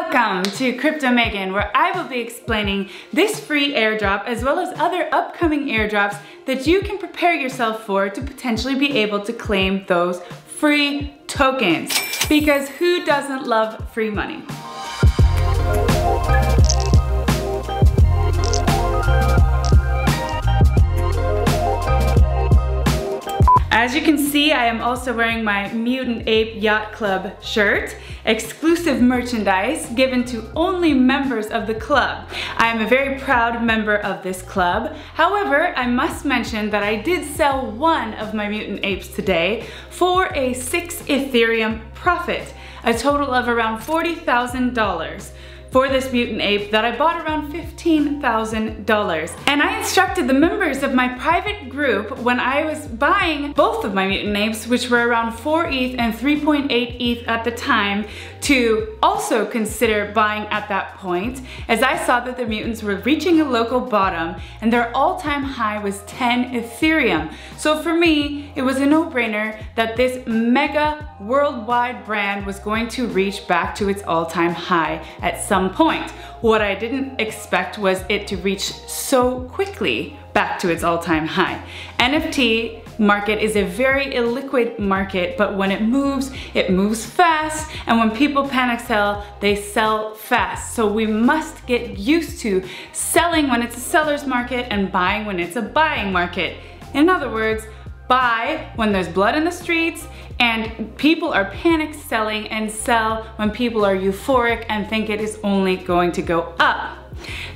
Welcome to Crypto Megan, where I will be explaining this free airdrop as well as other upcoming airdrops that you can prepare yourself for to potentially be able to claim those free tokens. Because who doesn't love free money? As you can see, I am also wearing my Mutant Ape Yacht Club shirt, exclusive merchandise given to only members of the club. I am a very proud member of this club. However, I must mention that I did sell one of my Mutant Apes today for a 6 Ethereum profit, a total of around $40,000. For this mutant ape that I bought around $15,000. And I instructed the members of my private group when I was buying both of my mutant apes, which were around 4 ETH and 3.8 ETH at the time, to also consider buying at that point, as I saw that the mutants were reaching a local bottom and their all-time high was 10 Ethereum. So for me, it was a no-brainer that this mega worldwide brand was going to reach back to its all-time high at some point. What I didn't expect was it to reach so quickly back to its all-time high. NFT market is a very illiquid market, but when it moves fast, and when people panic sell, they sell fast. So we must get used to selling when it's a seller's market and buying when it's a buying market. In other words, buy when there's blood in the streets and people are panic selling, and sell when people are euphoric and think it is only going to go up.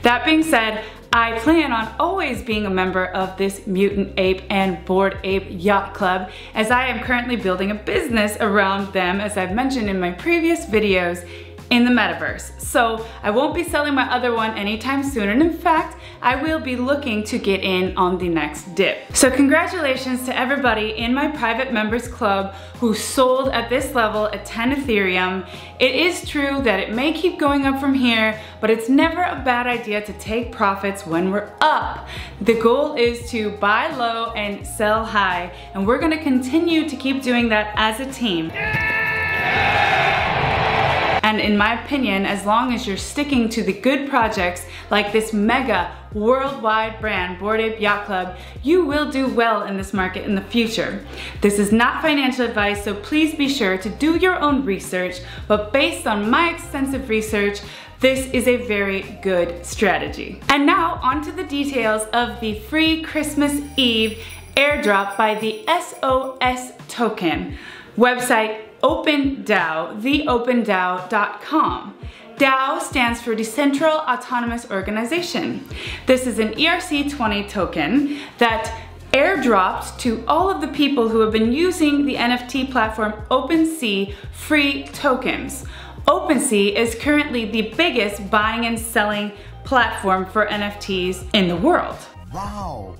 That being said, I plan on always being a member of this Mutant Ape and Bored Ape Yacht Club, as I am currently building a business around them, as I've mentioned in my previous videos, in the metaverse. So I won't be selling my other one anytime soon, and in fact, I will be looking to get in on the next dip. So congratulations to everybody in my private members club who sold at this level at 10 Ethereum. It is true that it may keep going up from here, but it's never a bad idea to take profits when we're up. The goal is to buy low and sell high, and we're gonna continue to keep doing that as a team. And in my opinion, as long as you're sticking to the good projects like this mega worldwide brand, Bored Ape Yacht Club, you will do well in this market in the future. This is not financial advice, so please be sure to do your own research, but based on my extensive research, this is a very good strategy. And now onto the details of the free Christmas Eve airdrop by the SOS Token website OpenDAO, theopendao.com. DAO stands for Decentral Autonomous Organization. This is an ERC20 token that airdropped to all of the people who have been using the NFT platform OpenSea free tokens. OpenSea is currently the biggest buying and selling platform for NFTs in the world. Wow.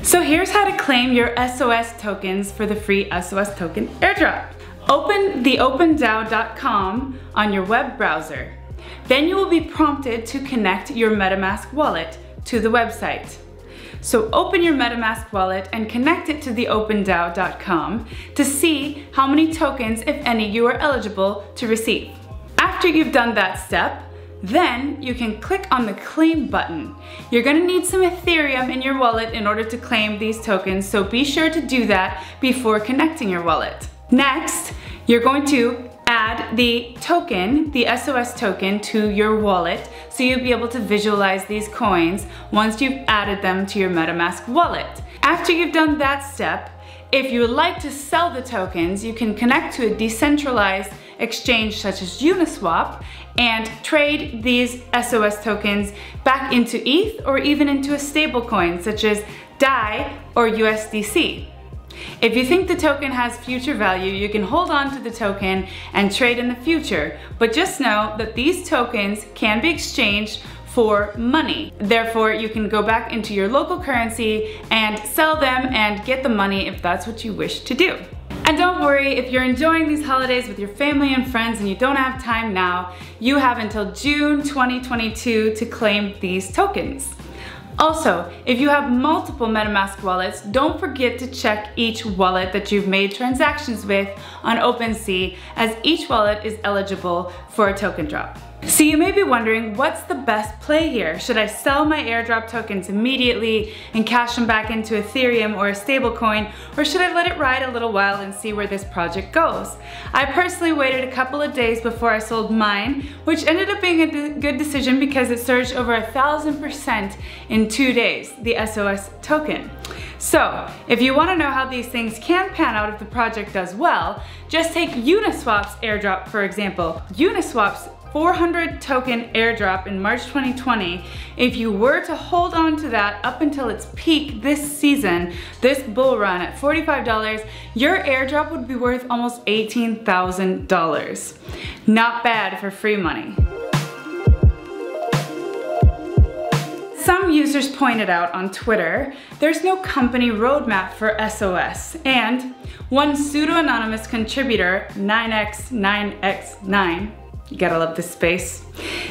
So here's how to claim your SOS tokens for the free SOS Token Airdrop. Open theopendao.com on your web browser. Then you will be prompted to connect your MetaMask wallet to the website. So open your MetaMask wallet and connect it to theopendao.com to see how many tokens, if any, you are eligible to receive. After you've done that step, then you can click on the claim button. You're gonna need some Ethereum in your wallet in order to claim these tokens, so be sure to do that before connecting your wallet. Next, you're going to add the token, the SOS token, to your wallet, so you'll be able to visualize these coins once you've added them to your MetaMask wallet. After you've done that step, if you would like to sell the tokens, you can connect to a decentralized exchange such as Uniswap and trade these SOS tokens back into ETH or even into a stablecoin such as DAI or USDC. If you think the token has future value, you can hold on to the token and trade in the future, but just know that these tokens can be exchanged for money. Therefore, you can go back into your local currency and sell them and get the money if that's what you wish to do. And don't worry, if you're enjoying these holidays with your family and friends and you don't have time now, you have until June 2022 to claim these tokens. Also, if you have multiple MetaMask wallets, don't forget to check each wallet that you've made transactions with on OpenSea, as each wallet is eligible for a token drop. So you may be wondering, what's the best play here? Should I sell my airdrop tokens immediately and cash them back into Ethereum or a stablecoin, or should I let it ride a little while and see where this project goes? I personally waited a couple of days before I sold mine, which ended up being a good decision because it surged over 1,000% in 2 days, the SOS token. So, if you want to know how these things can pan out if the project does well, just take Uniswap's airdrop for example. Uniswap's 400 token airdrop in March 2020, if you were to hold on to that up until its peak this season, this bull run at $45, your airdrop would be worth almost $18,000. Not bad for free money. Some users pointed out on Twitter, there's no company roadmap for SOS, and one pseudo-anonymous contributor, 9x9x9, you gotta love this space,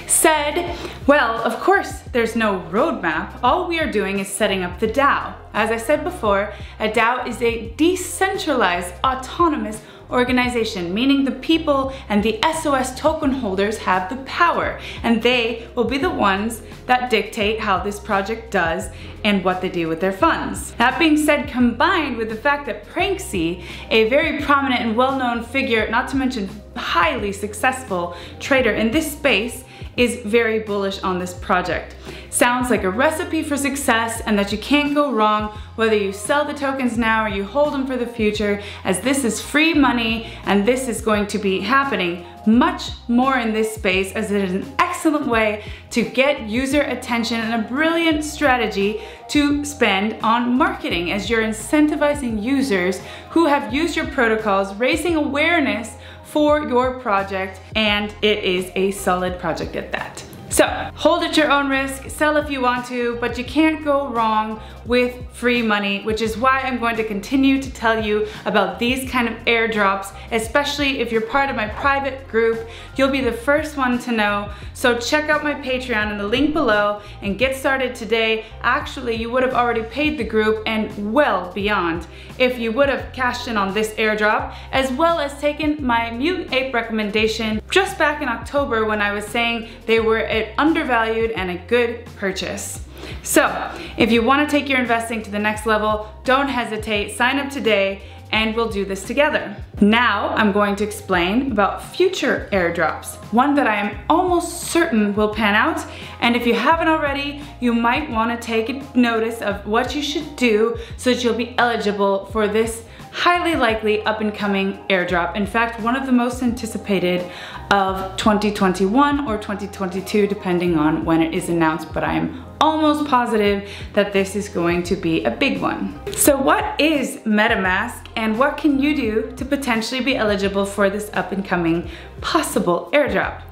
said, well, of course there's no roadmap. All we are doing is setting up the DAO. As I said before, a DAO is a decentralized, autonomous organization, meaning the people and the SOS token holders have the power, and they will be the ones that dictate how this project does and what they do with their funds. That being said, combined with the fact that Pranksy, a very prominent and well-known figure, not to mention highly successful trader in this space, is very bullish on this project. Sounds like a recipe for success and that you can't go wrong whether you sell the tokens now or you hold them for the future, as this is free money and this is going to be happening much more in this space, as it is an excellent way to get user attention and a brilliant strategy to spend on marketing, as you're incentivizing users who have used your protocols, raising awareness for your project, and it is a solid project at that. So, hold at your own risk, sell if you want to, but you can't go wrong with free money, which is why I'm going to continue to tell you about these kind of airdrops, especially if you're part of my private group. You'll be the first one to know. So check out my Patreon in the link below and get started today. Actually, you would have already paid the group and well beyond if you would have cashed in on this airdrop, as well as taken my Mutant Ape recommendation just back in October when I was saying they were undervalued and a good purchase. So, if you want to take your investing to the next level, don't hesitate, sign up today, and we'll do this together. Now, I'm going to explain about future airdrops, one that I am almost certain will pan out, and if you haven't already, you might want to take notice of what you should do so that you'll be eligible for this highly likely up-and-coming airdrop. In fact, one of the most anticipated of 2021 or 2022, depending on when it is announced, but I am almost positive that this is going to be a big one. So what is MetaMask and what can you do to potentially be eligible for this up-and-coming possible airdrop?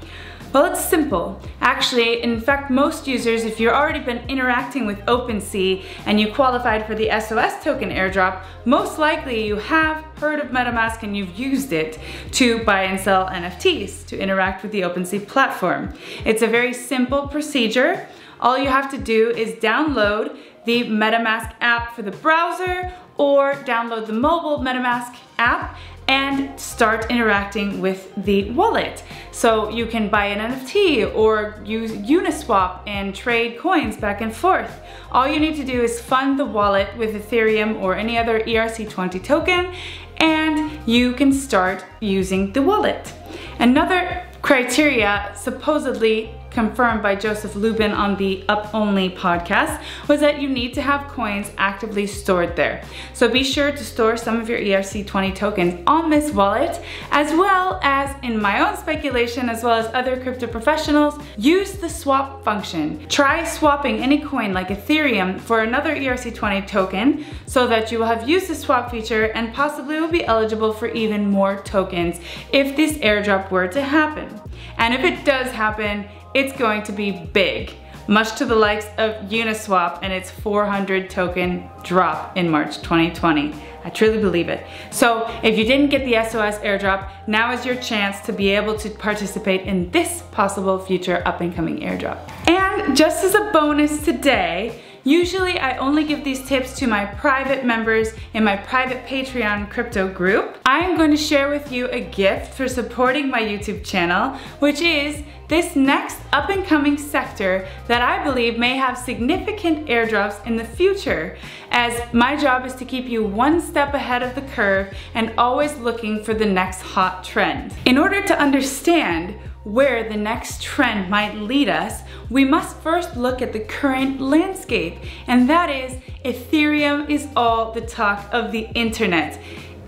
Well, it's simple. Actually, in fact, most users, if you've already been interacting with OpenSea and you qualified for the SOS token airdrop, most likely you have heard of MetaMask and you've used it to buy and sell NFTs, to interact with the OpenSea platform. It's a very simple procedure. All you have to do is download the MetaMask app for the browser or download the mobile MetaMask app and start interacting with the wallet. So you can buy an NFT or use Uniswap and trade coins back and forth. All you need to do is fund the wallet with Ethereum or any other ERC20 token, and you can start using the wallet. Another criteria supposedly confirmed by Joseph Lubin on the Up Only podcast was that you need to have coins actively stored there. So be sure to store some of your ERC20 tokens on this wallet, as well as, in my own speculation, as well as other crypto professionals, use the swap function. Try swapping any coin like Ethereum for another ERC20 token so that you will have used the swap feature and possibly will be eligible for even more tokens if this airdrop were to happen. And if it does happen, it's going to be big, much to the likes of Uniswap and its 400 token drop in March 2020. I truly believe it. So if you didn't get the SOS airdrop, now is your chance to be able to participate in this possible future up and coming airdrop. And just as a bonus today, Usually I only give these tips to my private members in my private Patreon crypto group. I am going to share with you a gift for supporting my YouTube channel, which is this next up and coming sector that I believe may have significant airdrops in the future, as my job is to keep you one step ahead of the curve and always looking for the next hot trend. In order to understand where the next trend might lead us, we must first look at the current landscape, and that is Ethereum is all the talk of the internet.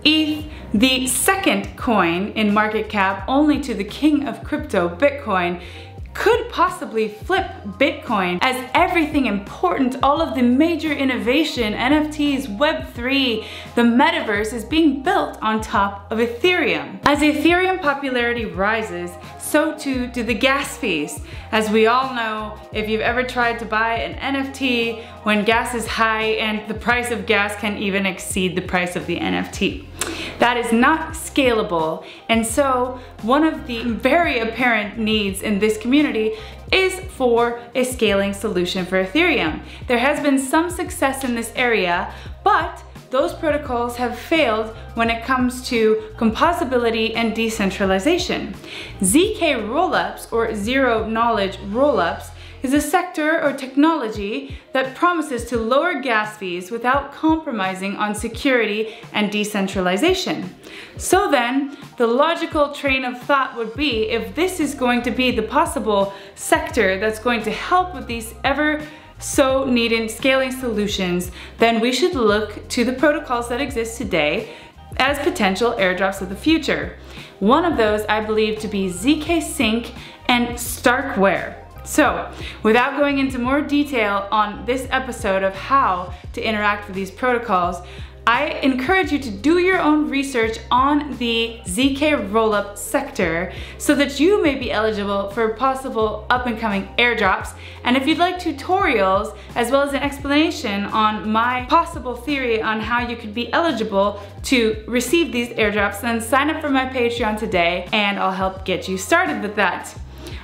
ETH, the second coin in market cap only to the king of crypto, Bitcoin, could possibly flip Bitcoin, as everything important, all of the major innovation, NFTs, Web3, the metaverse is being built on top of Ethereum. As Ethereum popularity rises, so too do the gas fees. As we all know, if you've ever tried to buy an NFT when gas is high and the price of gas can even exceed the price of the NFT. That is not scalable, and so one of the very apparent needs in this community is for a scaling solution for Ethereum. There has been some success in this area, but those protocols have failed when it comes to composability and decentralization. ZK rollups, or zero knowledge rollups, is a sector or technology that promises to lower gas fees without compromising on security and decentralization. So then, the logical train of thought would be, if this is going to be the possible sector that's going to help with these ever so needed scaling solutions, then we should look to the protocols that exist today as potential airdrops of the future. One of those I believe to be ZK Sync and Starkware. So, without going into more detail on this episode of how to interact with these protocols, I encourage you to do your own research on the ZK rollup sector so that you may be eligible for possible up and coming airdrops. And if you'd like tutorials as well as an explanation on my possible theory on how you could be eligible to receive these airdrops, then sign up for my Patreon today and I'll help get you started with that.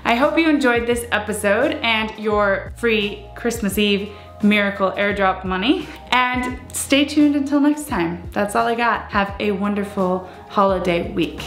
I hope you enjoyed this episode and your free Christmas Eve miracle airdrop money. And stay tuned until next time. That's all I got. Have a wonderful holiday week.